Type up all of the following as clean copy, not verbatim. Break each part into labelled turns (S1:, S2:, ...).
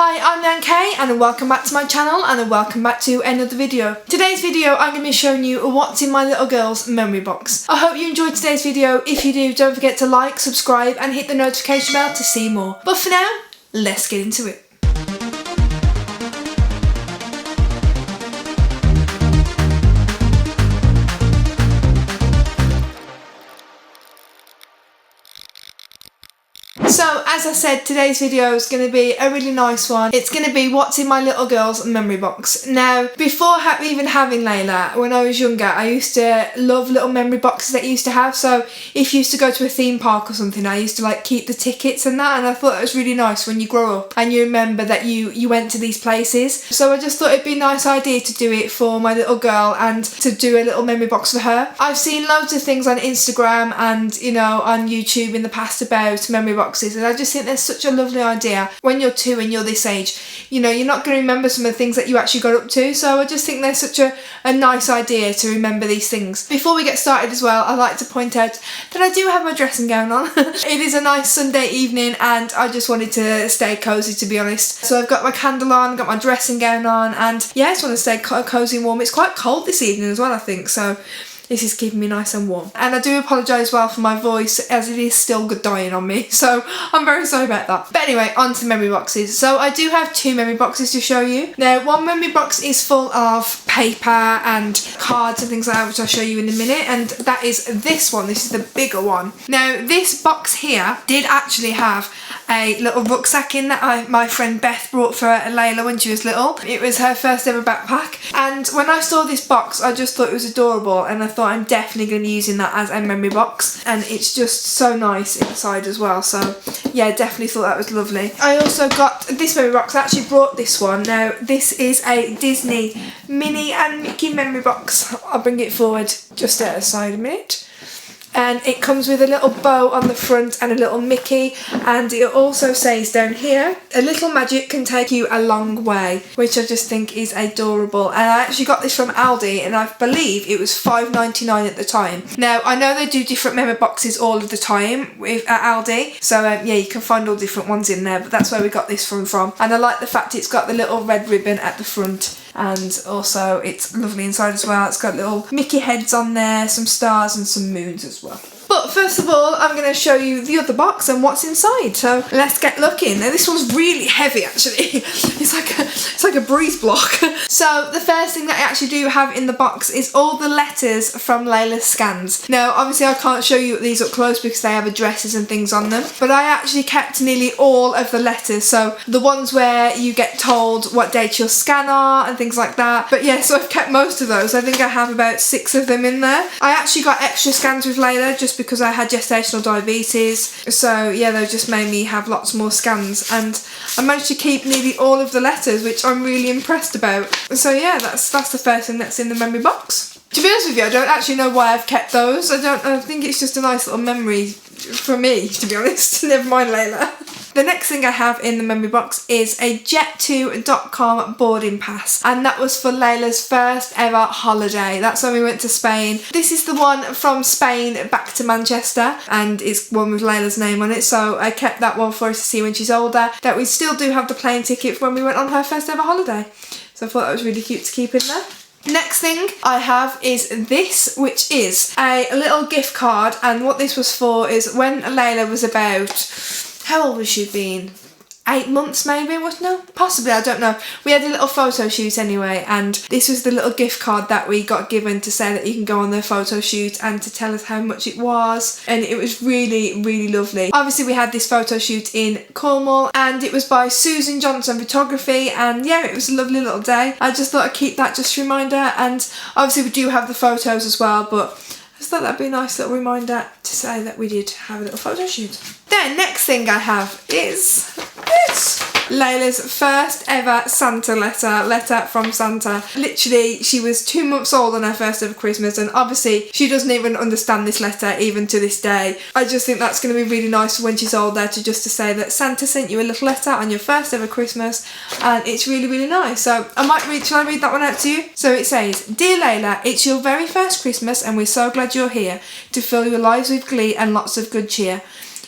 S1: Hi, I'm Leanne.K and welcome back to my channel and welcome back to another video. Today's video I'm going to be showing you what's in my little girl's memory box. I hope you enjoyed today's video. If you do, don't forget to like, subscribe and hit the notification bell to see more. But for now, let's get into it. So, as I said, today's video is going to be a really nice one. It's going to be what's in my little girl's memory box. Now, before even having Layla, when I was younger, I used to love little memory boxes that you used to have. So, if you used to go to a theme park or something, I used to like keep the tickets and that, and I thought it was really nice when you grow up and you remember that you went to these places. So I just thought it'd be a nice idea to do it for my little girl and to do a little memory box for her. I've seen loads of things on Instagram and, you know, on YouTube in the past about memory boxes, and I just think there's such a lovely idea. When you're 2 and you're this age, you know, you're not going to remember some of the things that you actually got up to, so I just think there's such a nice idea to remember these things. Before we get started as well, I'd like to point out that I do have my dressing gown on. It is a nice Sunday evening and I just wanted to stay cosy, to be honest. So I've got my candle on, got my dressing gown on, and yeah, I just want to stay cosy and warm. It's quite cold this evening as well, I think, so this is keeping me nice and warm. And I do apologise well for my voice, as it is still dying on me, so I'm very sorry about that. But anyway, on to memory boxes. So I do have 2 memory boxes to show you. Now, one memory box is full of paper and cards and things like that, which I'll show you in a minute, and that is this one. This is the bigger one. Now, this box here did actually have a little rucksack in that my friend Beth brought for Layla when she was little. It was her first ever backpack, and when I saw this box I just thought it was adorable, and I thought I'm definitely going to be using that as a memory box, and it's just so nice inside as well, so yeah, definitely thought that was lovely. I also got this memory box. I actually brought this one. Now, this is a Disney Minnie and Mickey memory box. I'll bring it forward just at a side a minute. And it comes with a little bow on the front and a little Mickey, and it also says down here, a little magic can take you a long way, which I just think is adorable. And I actually got this from Aldi, and I believe it was $5.99 at the time. Now, I know they do different memory boxes all of the time at Aldi, so yeah, you can find all different ones in there, but that's where we got this from. And I like the fact it's got the little red ribbon at the front, and also it's lovely inside as well. It's got little Mickey heads on there, some stars and some moons as well. But first of all, I'm going to show you the other box and what's inside. So let's get looking. Now, this one's really heavy, actually. It's like a breeze block. So the first thing that I actually do have in the box is all the letters from Layla's scans. Now, obviously I can't show you these up close because they have addresses and things on them, but I actually kept nearly all of the letters. So the ones where you get told what date your scan are and things like that. But yeah, so I've kept most of those. I think I have about 6 of them in there. I actually got extra scans with Layla just because I had gestational diabetes, so yeah, they just made me have lots more scans, and I managed to keep nearly all of the letters, which I'm really impressed about. So yeah, that's the first thing that's in the memory box. To be honest with you, I don't actually know why I've kept those. I think it's just a nice little memory for me, to be honest. Never mind Layla. The next thing I have in the memory box is a jet2.com boarding pass, and that was for Layla's first ever holiday. That's when we went to Spain. This is the one from Spain back to Manchester, and it's one with Layla's name on it, so I kept that one for her to see when she's older. That we still do have the plane ticket for when we went on her first ever holiday, so I thought that was really cute to keep in there. Next thing I have is this, which is a little gift card, and what this was for is when Layla was about, how old was she been? 8 months maybe, no? Possibly, I don't know. We had a little photo shoot anyway, and this was the little gift card that we got given to say that you can go on the photo shoot and to tell us how much it was, and it was really, really lovely. Obviously we had this photo shoot in Cornwall, and it was by Susan Johnson Photography, and yeah, it was a lovely little day. I just thought I'd keep that just a reminder, and obviously we do have the photos as well, but I just thought that'd be a nice little reminder to say that we did have a little photo shoot. Then next thing I have is this. Layla's first ever Santa letter from Santa. Literally, she was 2 months old on her first ever Christmas, and obviously she doesn't even understand this letter even to this day. I just think that's going to be really nice for when she's older to say that Santa sent you a little letter on your first ever Christmas, and it's really, really nice. So shall I read that one out to you? So it says, "Dear Layla, it's your very first Christmas and we're so glad you're here to fill your lives with glee and lots of good cheer.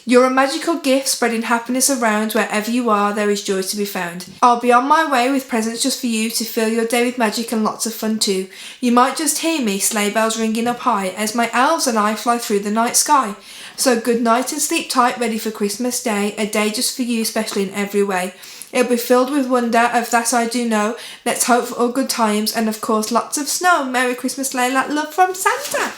S1: You're a magical gift spreading happiness around. Wherever you are, there is joy to be found. I'll be on my way with presents just for you to fill your day with magic and lots of fun too. You might just hear me, sleigh bells ringing up high, as my elves and I fly through the night sky. So good night and sleep tight, ready for Christmas Day, a day just for you, special in every way. It'll be filled with wonder, of that I do know. Let's hope for all good times and of course lots of snow. Merry Christmas, Layla. Love from Santa.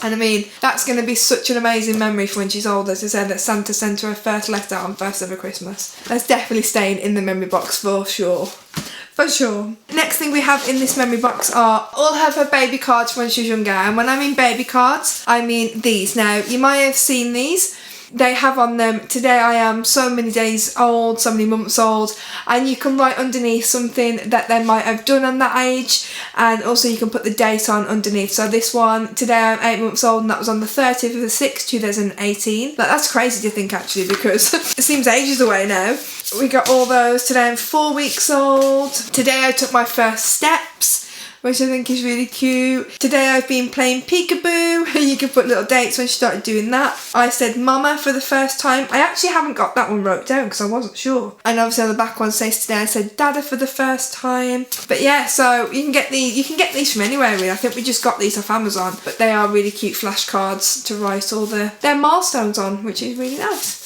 S1: And I mean, that's going to be such an amazing memory for when she's older, to say that Santa sent her her first letter on first ever Christmas. That's definitely staying in the memory box for sure. For sure. Next thing we have in this memory box are all of her baby cards from when she was younger. And when I mean baby cards, I mean these. Now, you might have seen these. They have on them, today I am so many days old, so many months old, and you can write underneath something that they might have done on that age, and also you can put the date on underneath. So this one, today I'm 8 months old, and that was on the 30th of the 6th, 2018. Like, that's crazy to think actually, because it seems ages away now. We got all those. Today I'm 4 weeks old. Today I took my first steps, which I think is really cute. Today I've been playing peekaboo. You can put little dates when she started doing that. I said mama for the first time. I actually haven't got that one wrote down because I wasn't sure. And obviously on the back one says today I said dada for the first time. But yeah, so you can get these from anywhere really. I think we just got these off Amazon, but they are really cute flashcards to write all their milestones on, which is really nice.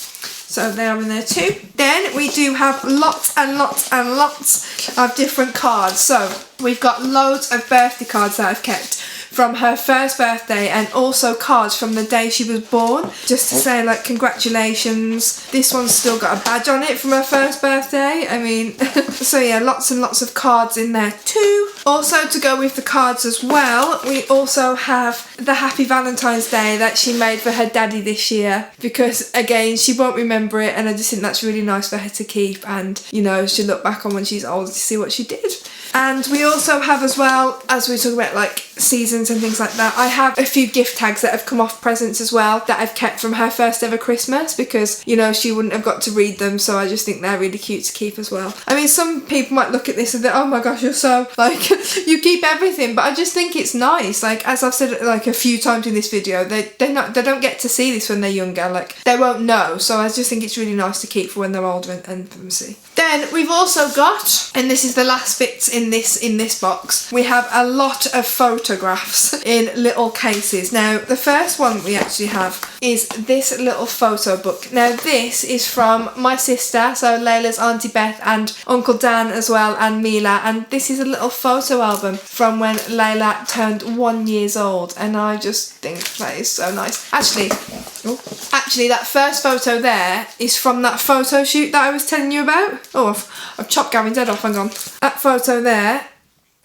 S1: So they are in there too. Then we do have lots and lots and lots of different cards. So we've got loads of birthday cards that I've kept from her first birthday, and also cards from the day she was born, just to say like congratulations. This one's still got a badge on it from her first birthday. I mean, so yeah, lots and lots of cards in there too. Also, to go with the cards as well, we also have the Happy Valentine's Day that she made for her daddy this year, because again, she won't remember it, and I just think that's really nice for her to keep, and you know, she'll look back on when she's older to see what she did. And we also have, as well, as we talk about like seasons and things like that, I have a few gift tags that have come off presents as well that I've kept from her first ever Christmas, because you know, she wouldn't have got to read them, so I just think they're really cute to keep as well. I mean, some people might look at this and think, oh my gosh, you're so like you keep everything, but I just think it's nice. Like, as I've said like a few times in this video, they don't get to see this when they're younger, like they won't know, so I just think it's really nice to keep for when they're older and for them to see. Then we've also got, and this is the last bits in this box, we have a lot of photographs in little cases. Now, the first one we actually have is this little photo book. Now, this is from my sister, so Layla's Auntie Beth and Uncle Dan as well, and Mila, and this is a little photo album from when Layla turned 1 year old, and I just think that is so nice. Actually, that first photo there is from that photo shoot that I was telling you about. Oh, I've chopped Gavin's head off, hang on. That photo there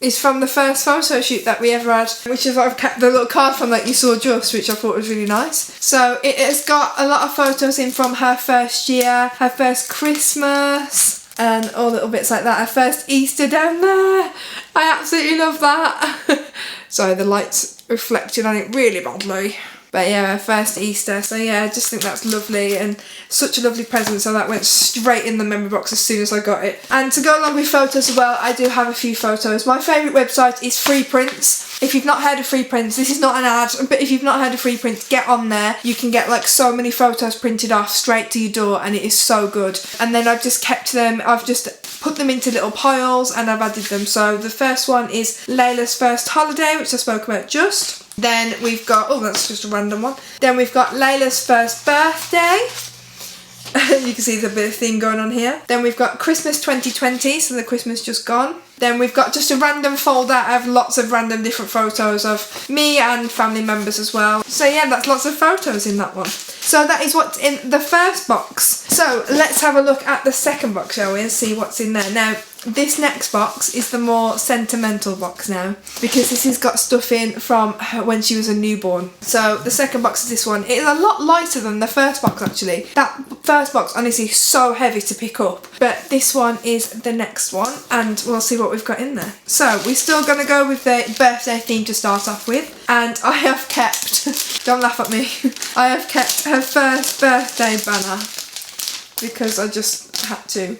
S1: is from the first photo shoot that we ever had, which is I've kept the little card from that you saw just, which I thought was really nice. So it has got a lot of photos in from her first year, her first Christmas, and all little bits like that. Her first Easter down there. I absolutely love that. Sorry, the light's reflected on it really badly. But yeah, her first Easter. So yeah, I just think that's lovely, and such a lovely present. So that went straight in the memory box as soon as I got it. And to go along with photos as well, I do have a few photos. My favourite website is Free Prints. If you've not heard of Free Prints, this is not an ad, but if you've not heard of Free Prints, get on there. You can get like so many photos printed off straight to your door, and it is so good. And then I've just kept them, I've just put them into little piles and I've added them. So the first one is Layla's first holiday, which I spoke about just. Then we've got, oh, that's just a random one. Then we've got Layla's first birthday. You can see there's a bit of theme going on here. Then we've got Christmas 2020, so the Christmas just gone. Then we've got just a random folder of lots of random different photos of me and family members as well. So yeah, that's lots of photos in that one. So that is what's in the first box. So let's have a look at the second box, shall we, and see what's in there. Now, this next box is the more sentimental box now, because this has got stuff in from her when she was a newborn. So the second box is this one. It is a lot lighter than the first box actually. That first box honestly is so heavy to pick up, but this one is the next one, and we'll see what we've got in there. So we're still going to go with the birthday theme to start off with, and I have kept, don't laugh at me, I have kept her first birthday banner, because I just had to.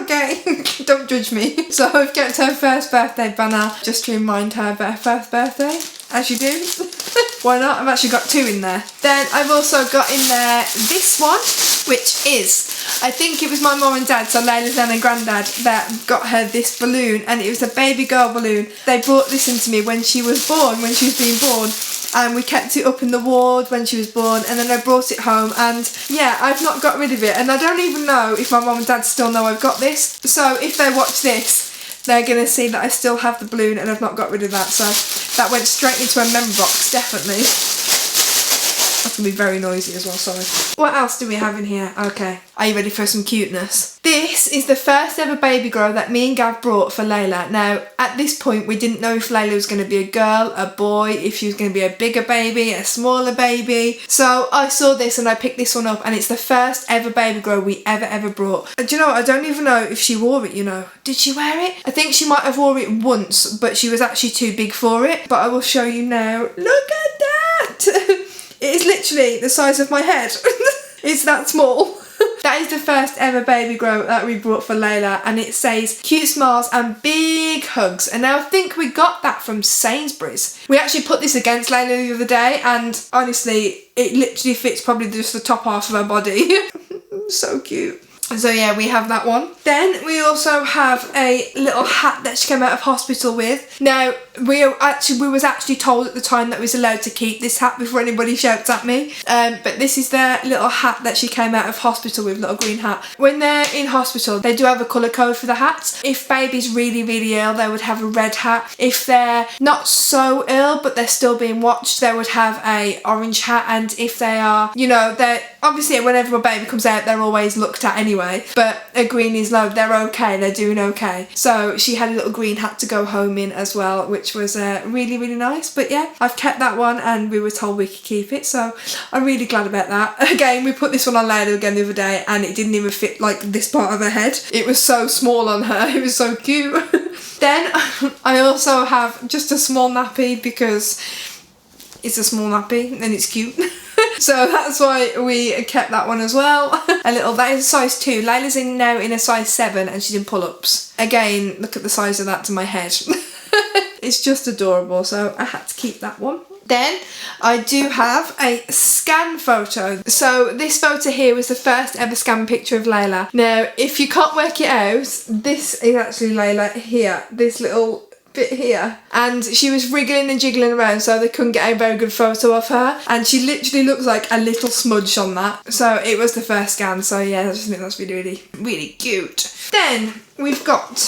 S1: Okay, don't judge me. So I've kept her first birthday banner just to remind her of her first birthday, as you do. Why not? I've actually got 2 in there. Then I've also got in there this one, which is, I think it was my mum and dad, so Layla's nan and granddad, that got her this balloon, and it was a baby girl balloon. They brought this into me when she was born, when she was being born, and we kept it up in the ward when she was born, and then I brought it home, and yeah, I've not got rid of it, and I don't even know if my mum and dad still know I've got this, so if they watch this, they're going to see that I still have the balloon and I've not got rid of that, so that went straight into a memory box, definitely. That can be very noisy as well, sorry. What else do we have in here? Okay, are you ready for some cuteness? This is the first ever baby grow that me and Gav brought for Layla. Now, at this point, we didn't know if Layla was going to be a girl, a boy, if she was going to be a bigger baby, a smaller baby. So I saw this and I picked this one up, and it's the first ever baby grow we ever brought. And do you know what? I don't even know if she wore it, you know. Did she wear it? I think she might have wore it once, but she was actually too big for it. But I will show you now. Look at that! It is literally the size of my head. It's that small. That is the first ever baby grow that we brought for Layla, and it says cute smiles and big hugs. And now I think we got that from Sainsbury's. We actually put this against Layla the other day, and honestly, it literally fits probably just the top half of her body. So cute. So yeah, we have that one. Then we also have a little hat that she came out of hospital with. Now, we was actually told at the time that we was allowed to keep this hat before anybody shouts at me. But this is the little hat that she came out of hospital with, little green hat. When they're in hospital, they do have a colour code for the hats. If baby's really ill, they would have a red hat. If they're not so ill, but they're still being watched, they would have a orange hat. And if they are, you know, they're obviously whenever a baby comes out, they're always looked at anyway. But a green is low, they're okay, they're doing okay. So she had a little green hat to go home in as well, which was really nice. But yeah, I've kept that one, and we were told we could keep it, so I'm really glad about that. Again, we put this one on Layla again the other day, and it didn't even fit like this part of her head. It was so small on her, it was so cute. Then I also have just a small nappy because it's a small nappy and it's cute. So that's why we kept that one as well. A little, that is a size 2. Layla's now in a size 7 and she's in pull-ups. Again, look at the size of that to my head. It's just adorable, so I had to keep that one. Then I do have a scan photo. So this photo here was the first ever scan picture of Layla. Now, if you can't work it out, this is actually Layla here. This little bit here, and she was wriggling and jiggling around, so they couldn't get a very good photo of her, and she literally looks like a little smudge on that. So it was the first scan, so yeah, I just think that's really cute. Then we've got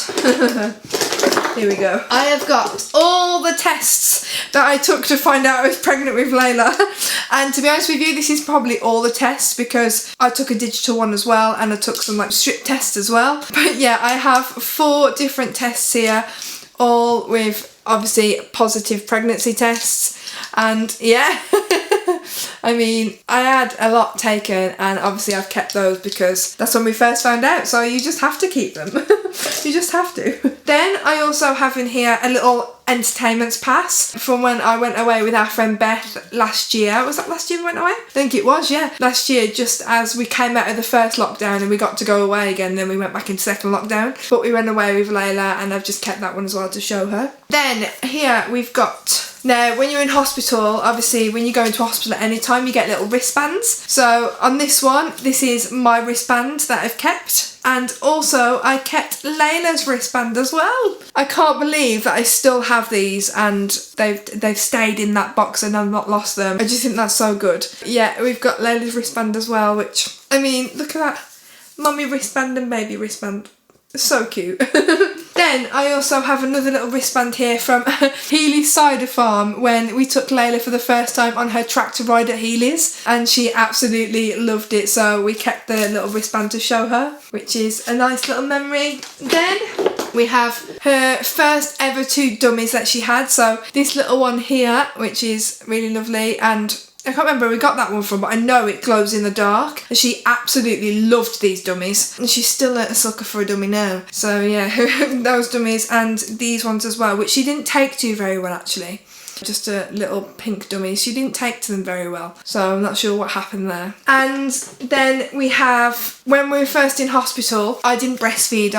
S1: here we go. I have got all the tests that I took to find out I was pregnant with Layla. And to be honest with you, this is probably all the tests because I took a digital one as well, and I took some like strip tests as well. But yeah, I have 4 different tests here, all with obviously positive pregnancy tests. And yeah, I mean, I had a lot taken, and obviously I've kept those because that's when we first found out, so you just have to keep them. You just have to. Then I also have in here a little entertainments pass from when I went away with our friend Beth last year. Was that last year we went away? I think it was, yeah. Last year, just as we came out of the first lockdown and we got to go away again, then we went back into second lockdown. But we went away with Layla, and I've just kept that one as well to show her. Then here we've got, now when you're in hospital, obviously when you go into hospital at any time, you get little wristbands. So on this one, this is my wristband that I've kept. And also I kept Layla's wristband as well. I can't believe that I still have these, and they've stayed in that box and I've not lost them. I just think that's so good. Yeah, we've got Layla's wristband as well, which, I mean, look at that. Mummy wristband and baby wristband. So cute. Then I also have another little wristband here from Healy's Cider Farm when we took Layla for the first time on her tractor ride at Healy's, and she absolutely loved it, so we kept the little wristband to show her, which is a nice little memory. Then we have her first ever 2 dummies that she had, so this little one here, which is really lovely, and I can't remember where we got that one from, but I know it glows in the dark. And she absolutely loved these dummies. And she's still a sucker for a dummy now. So yeah, those dummies and these ones as well, which she didn't take to very well actually. just a little pink dummy. She didn't take to them very well, so I'm not sure what happened there. And then we have, when we were first in hospital, I didn't breastfeed,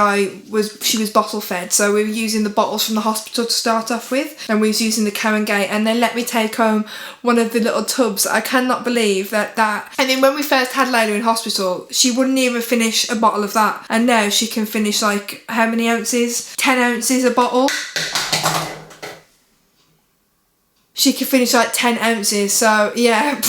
S1: she was bottle fed, so we were using the bottles from the hospital to start off with, and we was using the Co and Gate, and they let me take home one of the little tubs. I cannot believe that. And then when we first had Layla in hospital, she wouldn't even finish a bottle of that, and now she can finish like, how many ounces? 10 ounces a bottle. She can finish like 10 ounces, so yeah,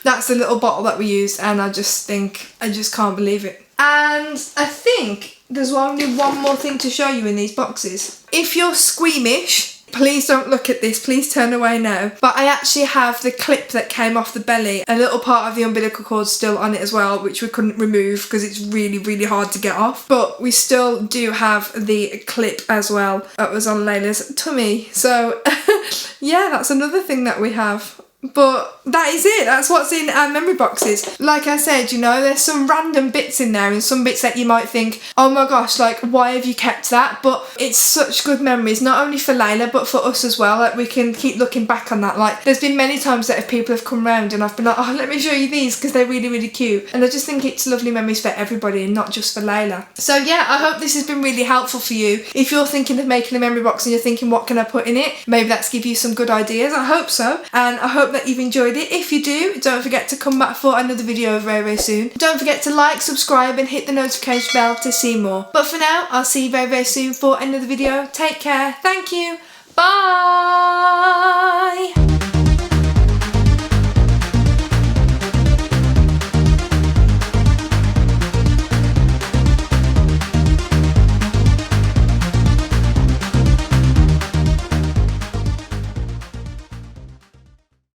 S1: that's the little bottle that we used, and I just can't believe it. And I think there's only one more thing to show you in these boxes. If you're squeamish, please don't look at this, please turn away now. But I actually have the clip that came off the belly, a little part of the umbilical cord still on it as well, which we couldn't remove because it's really, really hard to get off. But we still do have the clip as well that was on Layla's tummy. So yeah, that's another thing that we have. But that is it. That's what's in our memory boxes. Like I said, you know, there's some random bits in there and some bits that you might think, oh my gosh, like, why have you kept that? But it's such good memories, not only for Layla, but for us as well. Like, we can keep looking back on that. Like, there's been many times that if people have come round and I've been like, oh, let me show you these because they're really, really cute. And I just think it's lovely memories for everybody and not just for Layla. So yeah, I hope this has been really helpful for you. If you're thinking of making a memory box and you're thinking, what can I put in it? Maybe that's give you some good ideas. I hope so. And I hope that you've enjoyed it. If you do, don't forget to come back for another video very, very soon. Don't forget to like, subscribe and hit the notification bell to see more. But for now, I'll see you very, very soon for another video. Take care. Thank you. Bye.